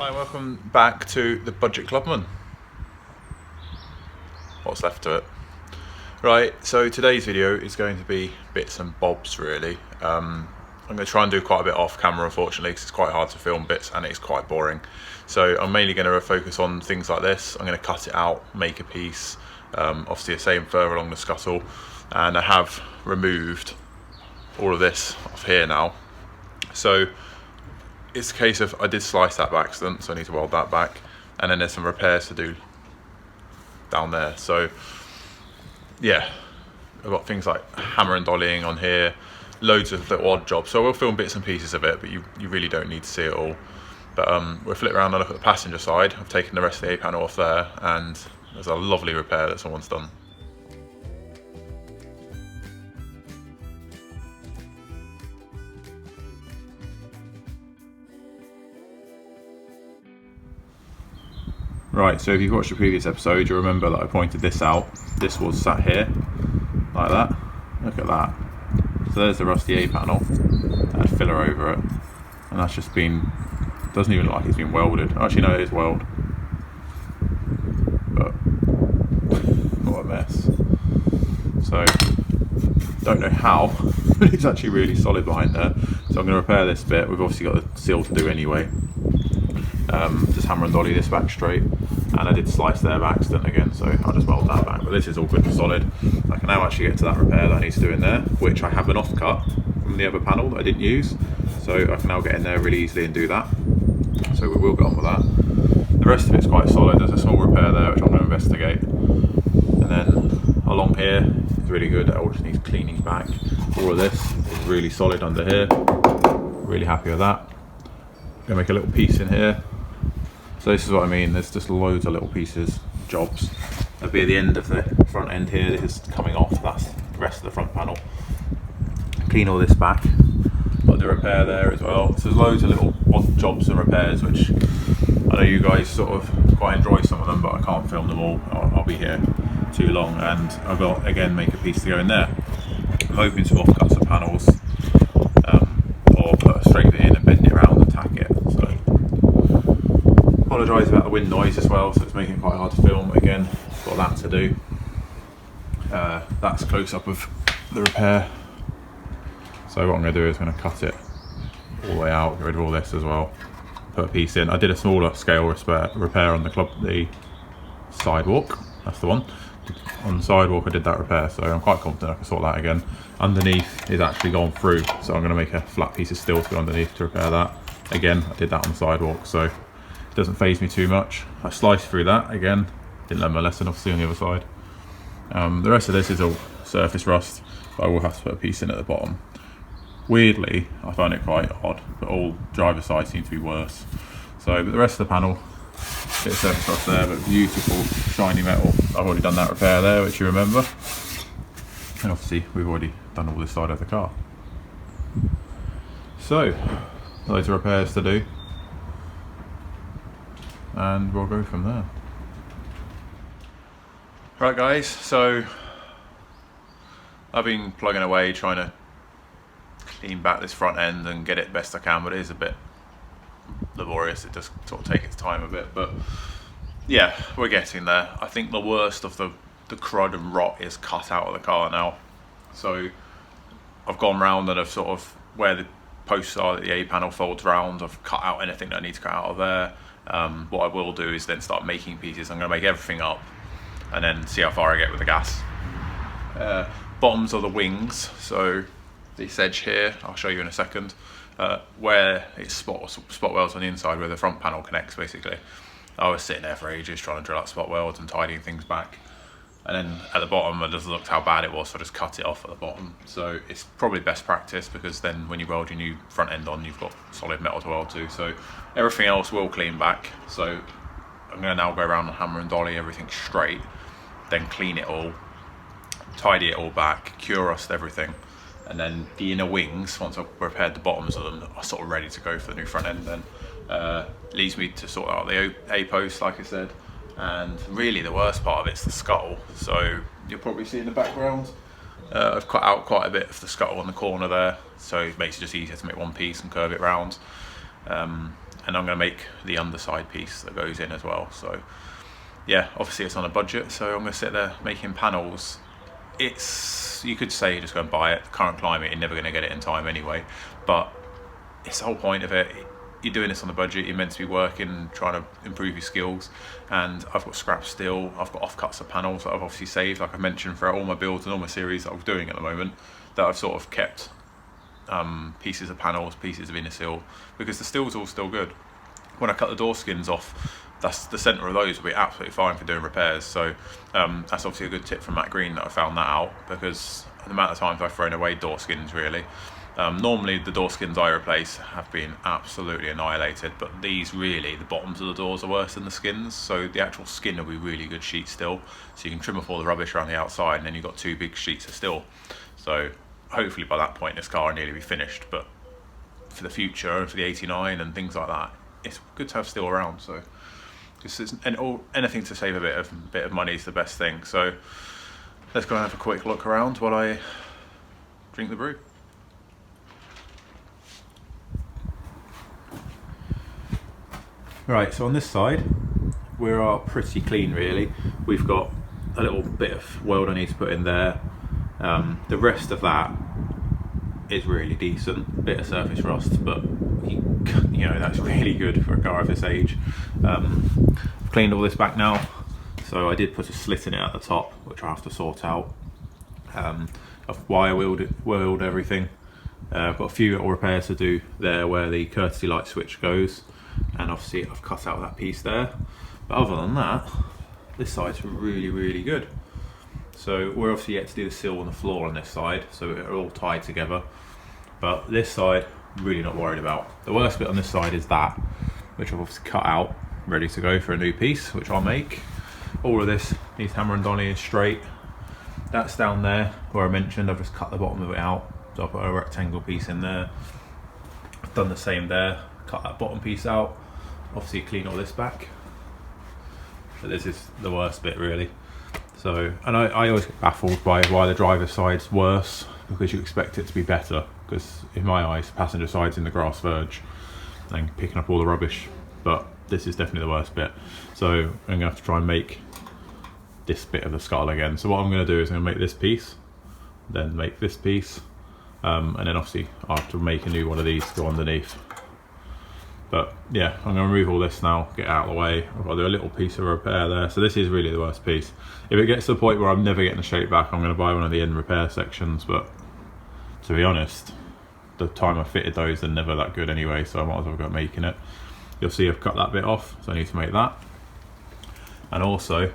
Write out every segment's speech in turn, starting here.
Hi, welcome back to the Budget Clubman. What's left to it? Right, so today's video is going to be bits and bobs really. I'm going to try and do quite a bit off camera unfortunately because it's quite hard to film bits and it's quite boring. So I'm mainly going to focus on things like this. I'm going to cut it out, make a piece, obviously the same further along the scuttle, and I have removed all of this off here now. So it's a case of I did slice that by accident, so I need to weld that back, and then there's some repairs to do down there. So yeah, I've got things like hammer and dollying on here, loads of little odd jobs. So I will film bits and pieces of it, but you really don't need to see it all. But we'll flip around and look at the passenger side. I've taken the rest of the A panel off there, and there's a lovely repair that someone's done. Right, so if you've watched the previous episode, you'll remember that I pointed this out. This was sat here, like that. Look at that. So there's the rusty A panel, and filler over it. And that's just been, doesn't even look like it's been welded. Actually no, it is welded. But, what a mess. So, don't know how, but it's actually really solid behind there. So I'm going to repair this bit. We've obviously got the seal to do anyway. Just hammer and dolly this back straight, and I did slice there by accident again, so I'll just weld that back. But this is all good and solid. I can now actually get to that repair that I need to do in there, which I have an offcut from the other panel that I didn't use, so I can now get in there really easily and do that. So we will get on with that. The rest of it's quite solid. There's a small repair there which I'm going to investigate, and then along here is really good. It all just needs cleaning back. All of this is really solid under here. Really happy with that. I'm going to make a little piece in here. So this is what I mean, there's just loads of little pieces, jobs. That'll be at the end of the front end here. This is coming off, that's the rest of the front panel. Clean all this back. Got the repair there as well. So there's loads of little odd jobs and repairs, which I know you guys sort of quite enjoy some of them, but I can't film them all. I'll be here too long, and I've got, again, make a piece to go in there. I'm hoping to offcut some panels, or put a straight bit in and bend it around and tack it. So apologise about the wind noise as well, so it's making it quite hard to film. Again, got that to do. That's close up of the repair. So what I'm going to do is I'm going to cut it all the way out, get rid of all this as well, put a piece in. I did a smaller scale repair on the sidewalk, that's the one. On the sidewalk I did that repair, so I'm quite confident I can sort that again. Underneath is actually gone through, so I'm going to make a flat piece of steel to go underneath to repair that. Again, I did that on the sidewalk, so it doesn't faze me too much. I sliced through that again, didn't learn my lesson obviously on the other side. The rest of this is all surface rust, but I will have to put a piece in at the bottom. Weirdly, I find it quite odd, but all driver sides seem to be worse. So, but the rest of the panel, bit of surface rust there, but beautiful shiny metal. I've already done that repair there, which you remember. And obviously we've already done all this side of the car. So, loads of repairs to do, and we'll go from there. Right guys, so I've been plugging away trying to clean back this front end and get it best I can, but it is a bit laborious. It does sort of take its time a bit, but yeah, we're getting there. I think the worst of the crud and rot is cut out of the car now. So I've gone round and I've sort of, where the posts are that the A panel folds round, I've cut out anything that I need to cut out of there. What I will do is then start making pieces. I'm going to make everything up and then see how far I get with the gas. Bottoms are the wings, so this edge here, I'll show you in a second, where it's spot welds on the inside where the front panel connects basically. I was sitting there for ages trying to drill out spot welds and tidying things back, and then at the bottom I just looked how bad it was, so I just cut it off at the bottom. So it's probably best practice, because then when you weld your new front end on, you've got solid metal to weld to. So everything else will clean back. So I'm going to now go around and hammer and dolly everything straight, then clean it all, tidy it all back, cure rust everything, and then the inner wings, once I've repaired the bottoms of them, are sort of ready to go for the new front end. Then leaves me to sort out the A post, like I said, and really the worst part of it's the scuttle. So you'll probably see in the background, I've cut out quite a bit of the scuttle on the corner there, so it makes it just easier to make one piece and curve it round. and I'm going to make the underside piece that goes in as well. So yeah, obviously it's on a budget, so I'm going to sit there making panels. It's, you could say just go and buy it. Current climate, you're never going to get it in time anyway, but it's the whole point of it. You're doing this on a budget, you're meant to be working, trying to improve your skills, and I've got scrap steel, I've got offcuts of panels that I've obviously saved, like I mentioned, throughout all my builds and all my series that I'm doing at the moment, that I've sort of kept pieces of panels, pieces of inner seal, because the steel's all still good. When I cut the door skins off, that's the centre of those will be absolutely fine for doing repairs. So that's obviously a good tip from Matt Green that I found that out, because the amount of times I've thrown away door skins really. Normally the door skins I replace have been absolutely annihilated, but these really, the bottoms of the doors are worse than the skins, so the actual skin will be really good sheet still, so you can trim off all the rubbish around the outside, and then you've got 2 big sheets of steel. So hopefully by that point this car will nearly be finished, but for the future and for the 89 and things like that, it's good to have steel around. So anything to save a bit of money is the best thing. So let's go and have a quick look around while I drink the brew. Right, so on this side we are pretty clean really. We've got a little bit of weld I need to put in there. The rest of that is really decent, bit of surface rust, but you know, that's really good for a car of this age. I've cleaned all this back now, so I did put a slit in it at the top, which I have to sort out. I've wire wheeled everything. I've got a few little repairs to do there where the courtesy light switch goes, and obviously I've cut out that piece there. But other than that, this side's really good. So we're obviously yet to do the seal on the floor on this side, so they're all tied together. But this side, really not worried about. The worst bit on this side is that, which I've obviously cut out, ready to go for a new piece, which I'll make. All of this needs hammer and dolly straight. That's down there where I mentioned I've just cut the bottom of it out, so I've got a rectangle piece in there. I've done the same there, cut that bottom piece out, obviously clean all this back. But this is the worst bit really. So, and I always get baffled by why the driver's side's worse, because you expect it to be better, because in my eyes the passenger side's in the grass verge and picking up all the rubbish, but this is definitely the worst bit. So I'm going to have to try and make this bit of the skull again. So what I'm going to do is I'm going to make this piece, then make this piece, and then obviously I have to make a new one of these to go underneath. But yeah, I'm going to remove all this now, get out of the way. I've got to do a little piece of repair there. So this is really the worst piece. If it gets to the point where I'm never getting the shape back, I'm going to buy one of the end repair sections. But to be honest, the time I fitted those, they're never that good anyway, so I might as well go making it. You'll see I've cut that bit off, so I need to make that. And also,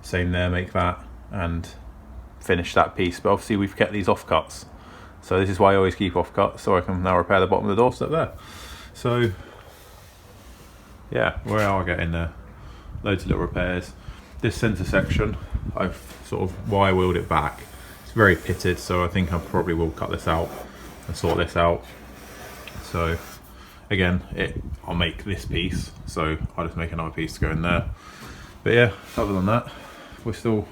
same there, make that and finish that piece. But obviously we've kept these offcuts. So this is why I always keep offcuts, so I can now repair the bottom of the doorstep there. So yeah, where are we getting there? Loads of little repairs. This centre section, I've sort of wire wheeled it back. It's very pitted, so I think I probably will cut this out and sort this out. So again, I'll make this piece, so I'll just make another piece to go in there. But yeah, other than that, we're still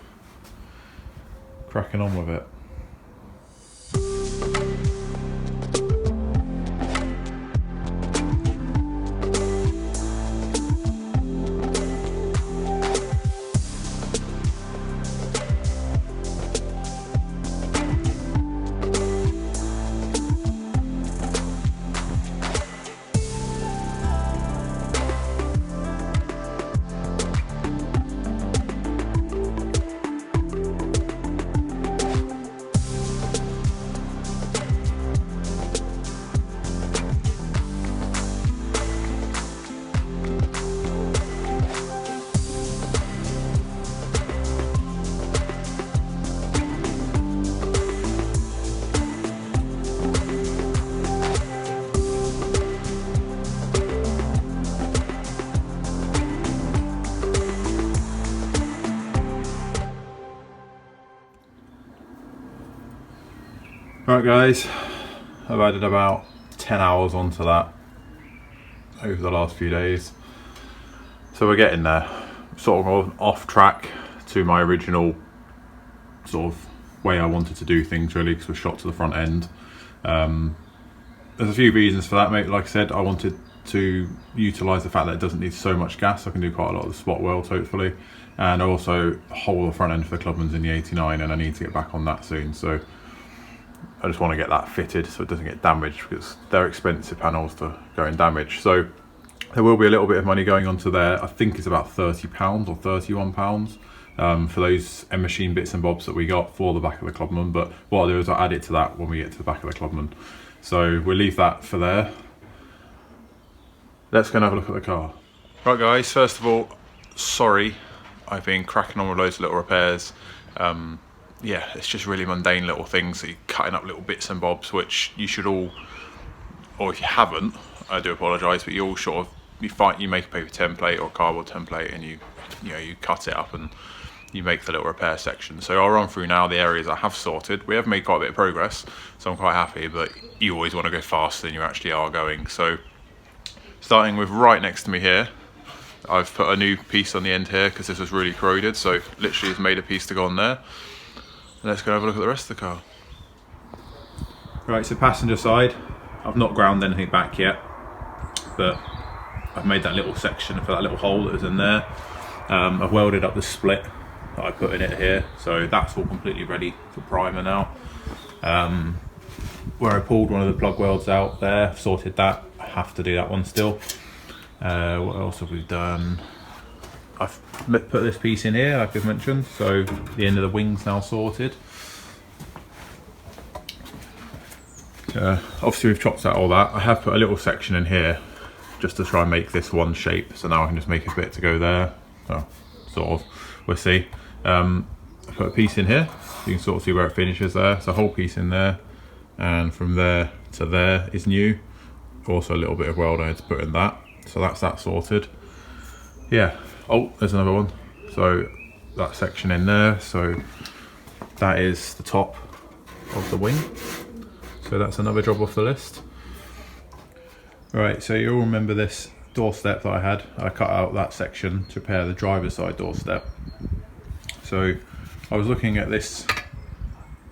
cracking on with it. Right guys, I've added about 10 hours onto that over the last few days. So we're getting there. Sort of off track to my original sort of way I wanted to do things really, because we're shot to the front end. there's a few reasons for that, mate. Like I said, I wanted to utilise the fact that it doesn't need so much gas. I can do quite a lot of the spot welds, hopefully. And also, whole the front end for the Clubman's in the 89, and I need to get back on that soon. So I just want to get that fitted so it doesn't get damaged, because they're expensive panels to go in damage. So there will be a little bit of money going onto there. I think it's about £30 or £31 for those end machine bits and bobs that we got for the back of the Clubman. But what I'll do is I'll add it to that when we get to the back of the Clubman. So we'll leave that for there. Let's go and have a look at the car. Right guys, first of all, sorry, I've been cracking on with loads of little repairs. Yeah, it's just really mundane little things that you're cutting up little bits and bobs, which you should all, or if you haven't, I do apologise, but you all sort of, you make a paper template or a cardboard template, and you cut it up and you make the little repair section. So I'll run through now the areas I have sorted. We have made quite a bit of progress, so I'm quite happy, but you always want to go faster than you actually are going. So starting with right next to me here, I've put a new piece on the end here because this was really corroded, so literally just made a piece to go on there. Let's go have a look at the rest of the car. Right, so passenger side, I've not ground anything back yet, but I've made that little section for that little hole that was in there. I've welded up the split that I put in it here, so that's all completely ready for primer now. Where I pulled one of the plug welds out there, I've sorted that. I have to do that one still. What else have we done? I've put this piece in here, like I've mentioned, so the end of the wing's now sorted. Obviously we've chopped out all that. I have put a little section in here just to try and make this one shape, so now I can just make a bit to go there. Well, sort of, we'll see. I put a piece in here, you can sort of see where it finishes there. So a whole piece in there, and from there to there is new. Also a little bit of weld I had to put in that, so that's that sorted. Yeah. Oh, there's another one. So that section in there, so that is the top of the wing. So that's another job off the list. Right, so you all remember this doorstep that I had. I cut out that section to repair the driver's side doorstep. So I was looking at this,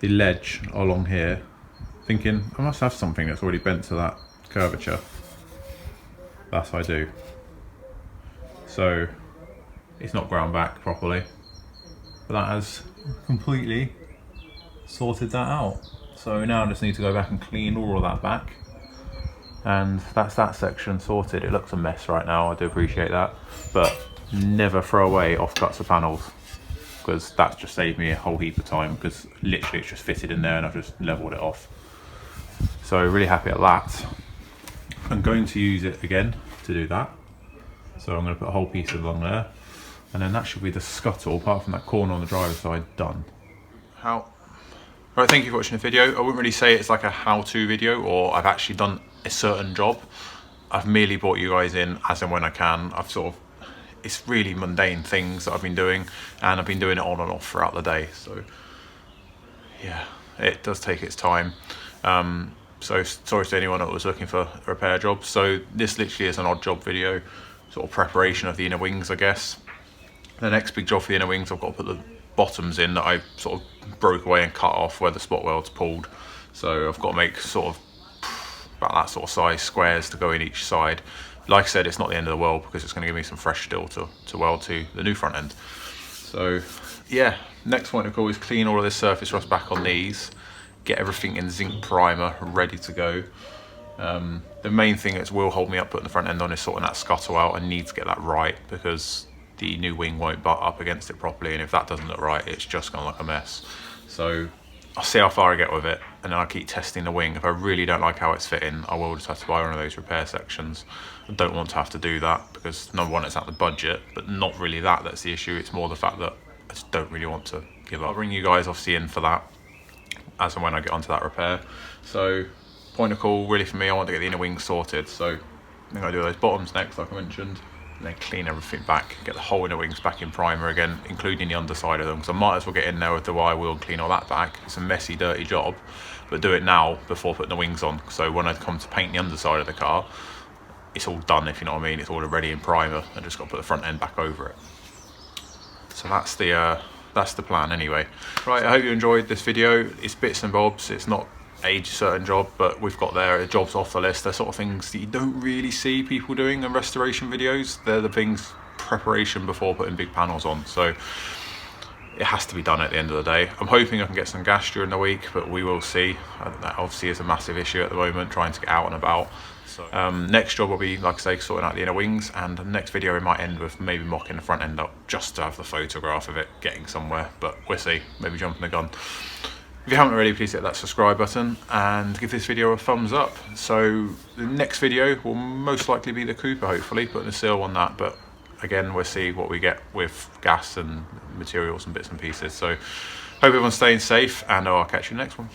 the ledge along here, thinking I must have something that's already bent to that curvature. That I do. So it's not ground back properly, but that has completely sorted that out. So now I just need to go back and clean all of that back, and that's that section sorted. It looks a mess right now, I do appreciate that, but never throw away offcuts of panels, because that's just saved me a whole heap of time, because literally it's just fitted in there and I've just leveled it off. So really happy at that. I'm going to use it again to do that, so I'm going to put a whole piece along there, and then that should be the scuttle, apart from that corner on the driver's side, done. Right, thank you for watching the video. I wouldn't really say it's like a how-to video, or I've actually done a certain job. I've merely brought you guys in as and when I can. It's really mundane things that I've been doing, and I've been doing it on and off throughout the day. So yeah, it does take its time. So sorry to anyone that was looking for a repair job. So this literally is an odd job video, sort of preparation of the inner wings, I guess. The next big job for the inner wings, I've got to put the bottoms in that I sort of broke away and cut off where the spot weld's pulled. So I've got to make sort of about that sort of size squares to go in each side. Like I said, it's not the end of the world, because it's going to give me some fresh steel to weld to the new front end. So yeah, next point of call is clean all of this surface rust back on these, get everything in zinc primer ready to go. The main thing that will hold me up putting the front end on is sorting that scuttle out. I need to get that right, because the new wing won't butt up against it properly, and if that doesn't look right, it's just gonna look a mess. So I'll see how far I get with it, and then I'll keep testing the wing. If I really don't like how it's fitting, I will just have to buy one of those repair sections. I don't want to have to do that, because number one, it's at the budget, but not really that's the issue. It's more the fact that I just don't really want to give up. I'll bring you guys obviously in for that as and when I get onto that repair. So point of call really for me, I want to get the inner wings sorted. So I'm gonna do those bottoms next, like I mentioned, and then clean everything back, get the whole inner wings back in primer again, including the underside of them, because I might as well get in there with the wire wheel and clean all that back. It's a messy, dirty job, but do it now before putting the wings on, so when I come to paint the underside of the car, it's all done, if you know what I mean. It's all already in primer. I just got to put the front end back over it. So that's the plan anyway. Right, I hope you enjoyed this video. It's bits and bobs. It's not a certain job, but we've got their jobs off the list. They're sort of things that you don't really see people doing in restoration videos. They're the things, preparation before putting big panels on. So it has to be done at the end of the day. I'm hoping I can get some gas during the week, but we will see. That obviously is a massive issue at the moment, trying to get out and about. So next job will be, like I say, sorting out the inner wings, and the next video it might end with maybe mocking the front end up just to have the photograph of it getting somewhere, but we'll see, maybe jumping the gun. If you haven't already, please hit that subscribe button and give this video a thumbs up. So the next video will most likely be the Cooper, hopefully, putting a seal on that, but again, we'll see what we get with gas and materials and bits and pieces. So hope everyone's staying safe, and I'll catch you in the next one.